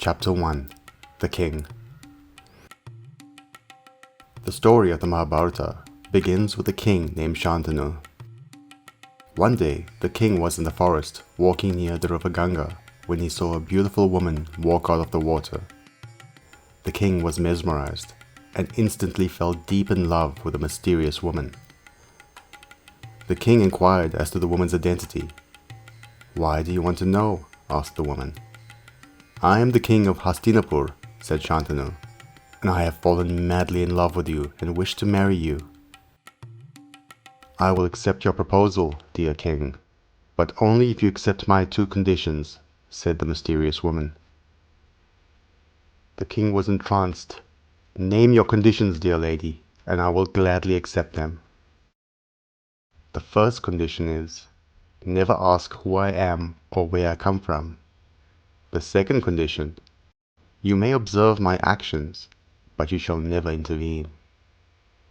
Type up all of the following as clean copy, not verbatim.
Chapter 1 The King. The story of the Mahabharata begins with a king named Shantanu. One day, the king was in the forest walking near the river Ganga when he saw a beautiful woman walk out of the water. The king was mesmerized and instantly fell deep in love with the mysterious woman. The king inquired as to the woman's identity. "Why do you want to know?" asked the woman. "I am the king of Hastinapur," said Shantanu, "and I have fallen madly in love with you and wish to marry you." "I will accept your proposal, dear king, but only if you accept my two conditions," said the mysterious woman. The king was entranced. "Name your conditions, dear lady, and I will gladly accept them." "The first condition is, never ask who I am or where I come from. The second condition, you may observe my actions, but you shall never intervene.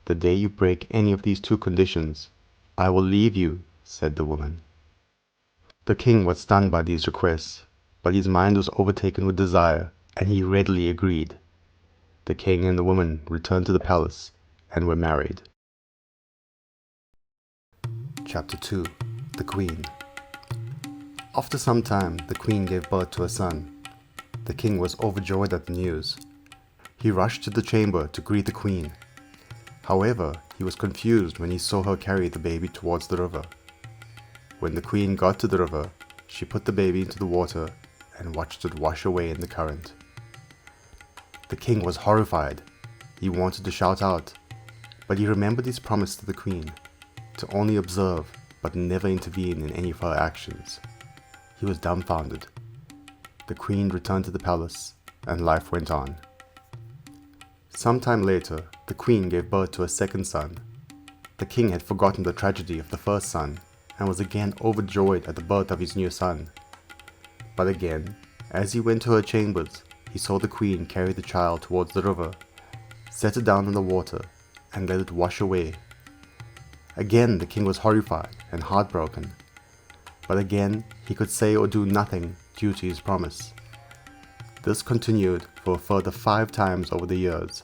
The day you break any of these two conditions, I will leave you," said the woman. The king was stunned by these requests, but his mind was overtaken with desire, and he readily agreed. The king and the woman returned to the palace and were married. Chapter 2 The Queen. After some time, the queen gave birth to a son. The king was overjoyed at the news. He rushed to the chamber to greet the queen. However, he was confused when he saw her carry the baby towards the river. When the queen got to the river, she put the baby into the water and watched it wash away in the current. The king was horrified. He wanted to shout out, but he remembered his promise to the queen, to only observe but never intervene in any of her actions. He was dumbfounded. The queen returned to the palace, and life went on. Some time later, the queen gave birth to a second son. The king had forgotten the tragedy of the first son, and was again overjoyed at the birth of his new son. But again, as he went to her chambers, he saw the queen carry the child towards the river, set it down in the water, and let it wash away. Again the king was horrified and heartbroken. But again he could say or do nothing due to his promise. This continued for a further 5 times over the years.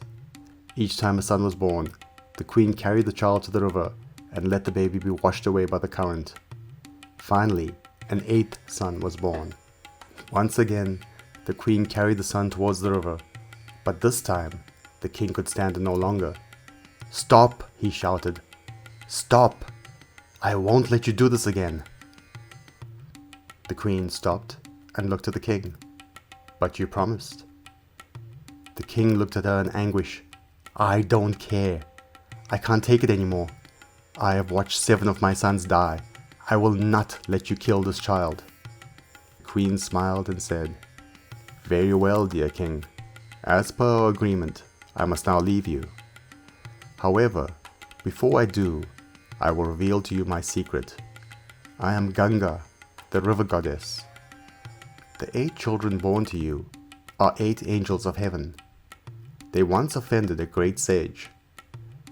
Each time a son was born, the queen carried the child to the river and let the baby be washed away by the current. Finally, an 8th son was born. Once again, the queen carried the son towards the river, but this time the king could stand it no longer. "Stop!" he shouted. "Stop! I won't let you do this again." The queen stopped and looked at the king. "But you promised." The king looked at her in anguish. "I don't care. I can't take it anymore. I have watched 7 of my sons die. I will not let you kill this child." The queen smiled and said, "Very well, dear king. As per our agreement, I must now leave you. However, before I do, I will reveal to you my secret. I am Ganga, the river goddess. The 8 children born to you are 8 angels of heaven. They once offended a great sage.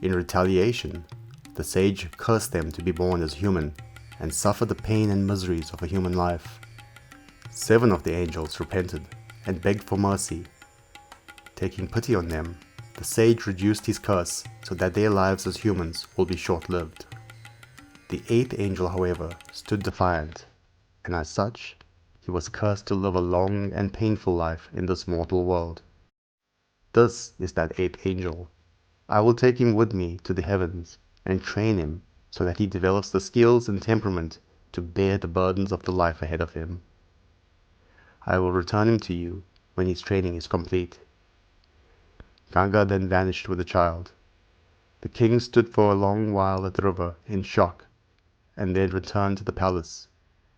In retaliation, the sage cursed them to be born as human and suffer the pain and miseries of a human life. 7 of the angels repented and begged for mercy. Taking pity on them, the sage reduced his curse so that their lives as humans will be short-lived. The 8th angel, however, stood defiant, and as such, he was cursed to live a long and painful life in this mortal world. This is that 8th angel. I will take him with me to the heavens and train him so that he develops the skills and temperament to bear the burdens of the life ahead of him. I will return him to you when his training is complete." Ganga then vanished with the child. The king stood for a long while at the river in shock, and then returned to the palace,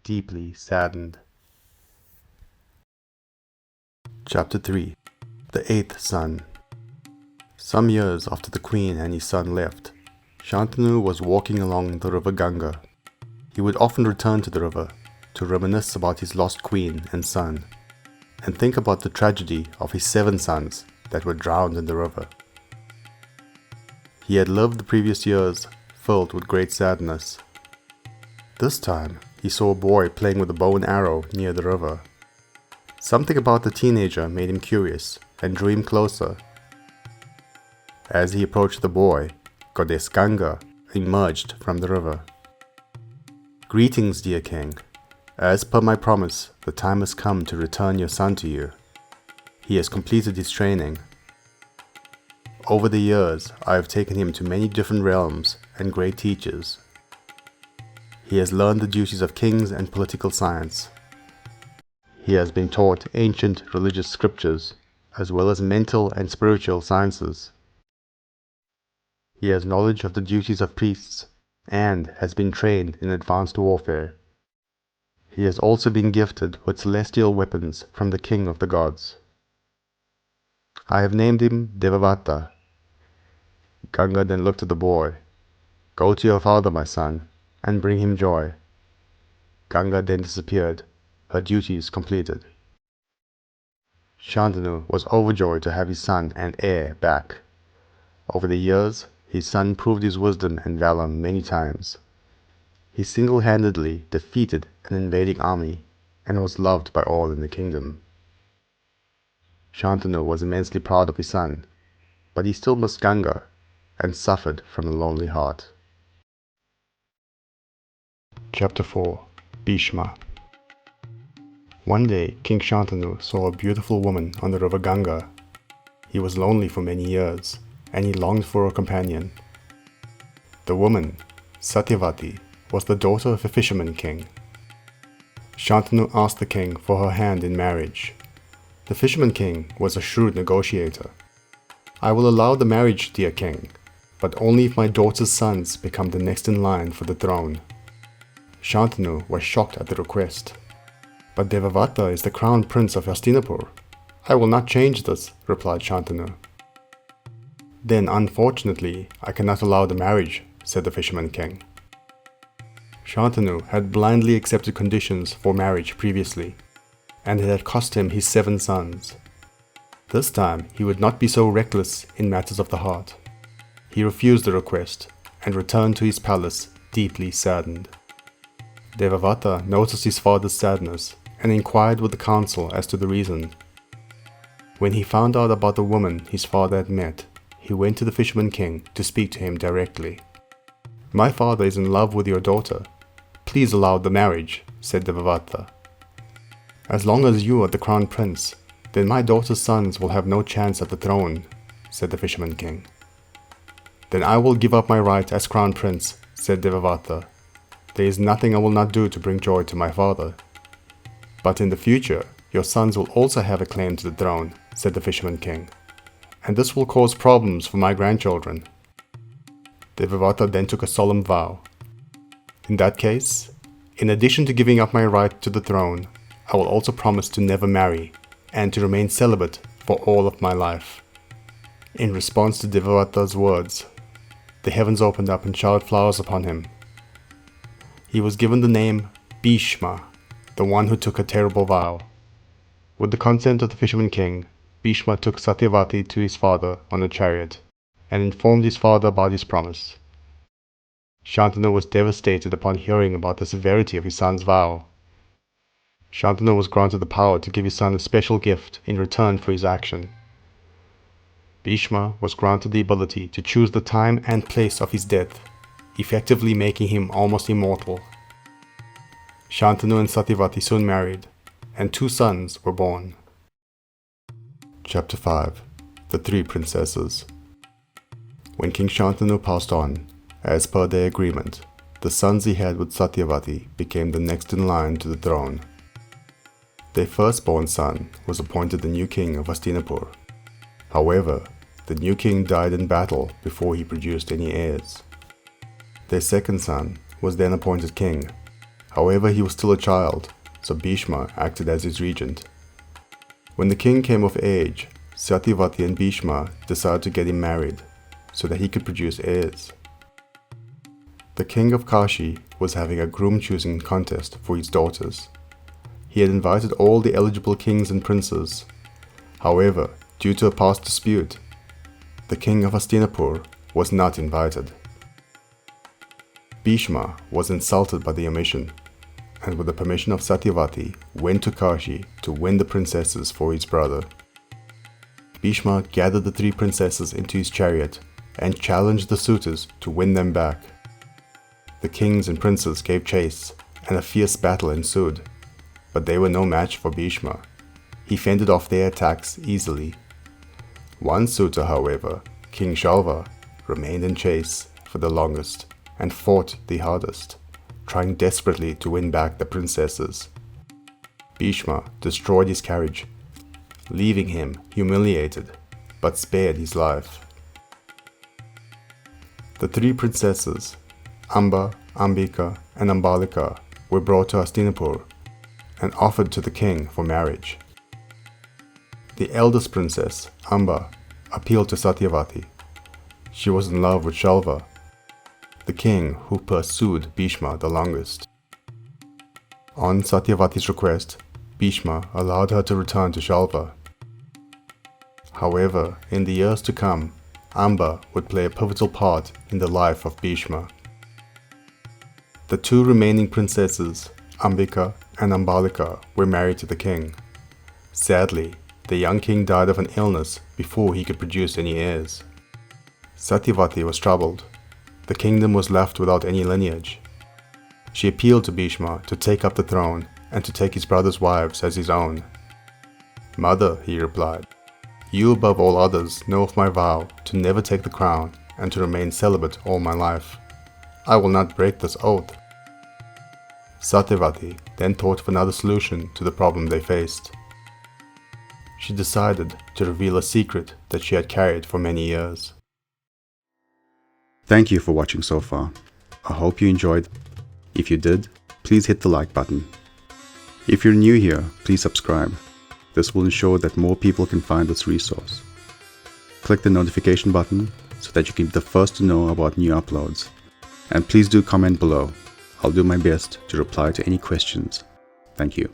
deeply saddened. Chapter 3 The 8th Son. Some years after the queen and his son left, Shantanu was walking along the river Ganga. He would often return to the river to reminisce about his lost queen and son, and think about the tragedy of his 7 sons that were drowned in the river. He had lived the previous years filled with great sadness. This time, he saw a boy playing with a bow and arrow near the river. Something about the teenager made him curious and drew him closer. As he approached the boy, goddess Ganga emerged from the river. "Greetings, dear king. As per my promise, the time has come to return your son to you. He has completed his training. Over the years, I have taken him to many different realms and great teachers. He has learned the duties of kings and political science. He has been taught ancient religious scriptures, as well as mental and spiritual sciences. He has knowledge of the duties of priests, and has been trained in advanced warfare. He has also been gifted with celestial weapons from the king of the gods. I have named him Devavata." Ganga then looked at the boy. "Go to your father, my son, and bring him joy." Ganga then disappeared, her duties completed. Shantanu was overjoyed to have his son and heir back. Over the years, his son proved his wisdom and valor many times. He single-handedly defeated an invading army and was loved by all in the kingdom. Shantanu was immensely proud of his son, but he still missed Ganga and suffered from a lonely heart. Chapter 4. Bhishma. One day, King Shantanu saw a beautiful woman on the river Ganga. He was lonely for many years, and he longed for a companion. The woman, Satyavati, was the daughter of a fisherman king. Shantanu asked the king for her hand in marriage. The fisherman king was a shrewd negotiator. "I will allow the marriage, dear king, but only if my daughter's sons become the next in line for the throne." Shantanu was shocked at the request. "But Devavata is the crown prince of Hastinapur. I will not change this," replied Shantanu. "Then, unfortunately, I cannot allow the marriage," said the fisherman king. Shantanu had blindly accepted conditions for marriage previously, and it had cost him his 7 sons. This time he would not be so reckless in matters of the heart. He refused the request and returned to his palace deeply saddened. Devavata noticed his father's sadness and inquired with the council as to the reason. When he found out about the woman his father had met, he went to the fisherman king to speak to him directly. "My father is in love with your daughter. Please allow the marriage," said Devavata. "As long as you are the crown prince, then my daughter's sons will have no chance at the throne," said the fisherman king. "Then I will give up my right as crown prince," said Devavata. "There is nothing I will not do to bring joy to my father." "But in the future, your sons will also have a claim to the throne," said the fisherman king, "and this will cause problems for my grandchildren." Devavata then took a solemn vow. "In that case, in addition to giving up my right to the throne, I will also promise to never marry and to remain celibate for all of my life." In response to Devavata's words, the heavens opened up and showered flowers upon him. He was given the name Bhishma, the one who took a terrible vow. With the consent of the fisherman king, Bhishma took Satyavati to his father on a chariot and informed his father about his promise. Shantanu was devastated upon hearing about the severity of his son's vow. Shantanu was granted the power to give his son a special gift in return for his action. Bhishma was granted the ability to choose the time and place of his death, effectively making him almost immortal. Shantanu and Satyavati soon married, and 2 sons were born. Chapter 5. The 3 Princesses. When King Shantanu passed on, as per their agreement, the sons he had with Satyavati became the next in line to the throne. Their firstborn son was appointed the new king of Hastinapur. However, the new king died in battle before he produced any heirs. Their second son was then appointed king. However, he was still a child, so Bhishma acted as his regent. When the king came of age, Satyavati and Bhishma decided to get him married, so that he could produce heirs. The king of Kashi was having a groom-choosing contest for his daughters. He had invited all the eligible kings and princes. However, due to a past dispute, the king of Hastinapur was not invited. Bhishma was insulted by the omission, and with the permission of Satyavati, went to Kashi to win the princesses for his brother. Bhishma gathered the 3 princesses into his chariot and challenged the suitors to win them back. The kings and princes gave chase, and a fierce battle ensued, but they were no match for Bhishma. He fended off their attacks easily. One suitor, however, King Shalva, remained in chase for the longest and fought the hardest, trying desperately to win back the princesses. Bhishma destroyed his carriage, leaving him humiliated, but spared his life. The 3 princesses, Amba, Ambika, and Ambalika, were brought to Hastinapur and offered to the king for marriage. The eldest princess, Amba, appealed to Satyavati. She was in love with Shalva, the king who pursued Bhishma the longest. On Satyavati's request, Bhishma allowed her to return to Shalva. However, in the years to come, Amba would play a pivotal part in the life of Bhishma. The 2 remaining princesses, Ambika and Ambalika, were married to the king. Sadly, the young king died of an illness before he could produce any heirs. Satyavati was troubled. The kingdom was left without any lineage. She appealed to Bhishma to take up the throne and to take his brother's wives as his own. "Mother," he replied, "you above all others know of my vow to never take the crown and to remain celibate all my life. I will not break this oath." Satyavati then thought of another solution to the problem they faced. She decided to reveal a secret that she had carried for many years. Thank you for watching so far. I hope you enjoyed. If you did, please hit the like button. If you're new here, please subscribe. This will ensure that more people can find this resource. Click the notification button so that you can be the first to know about new uploads. And please do comment below. I'll do my best to reply to any questions. Thank you.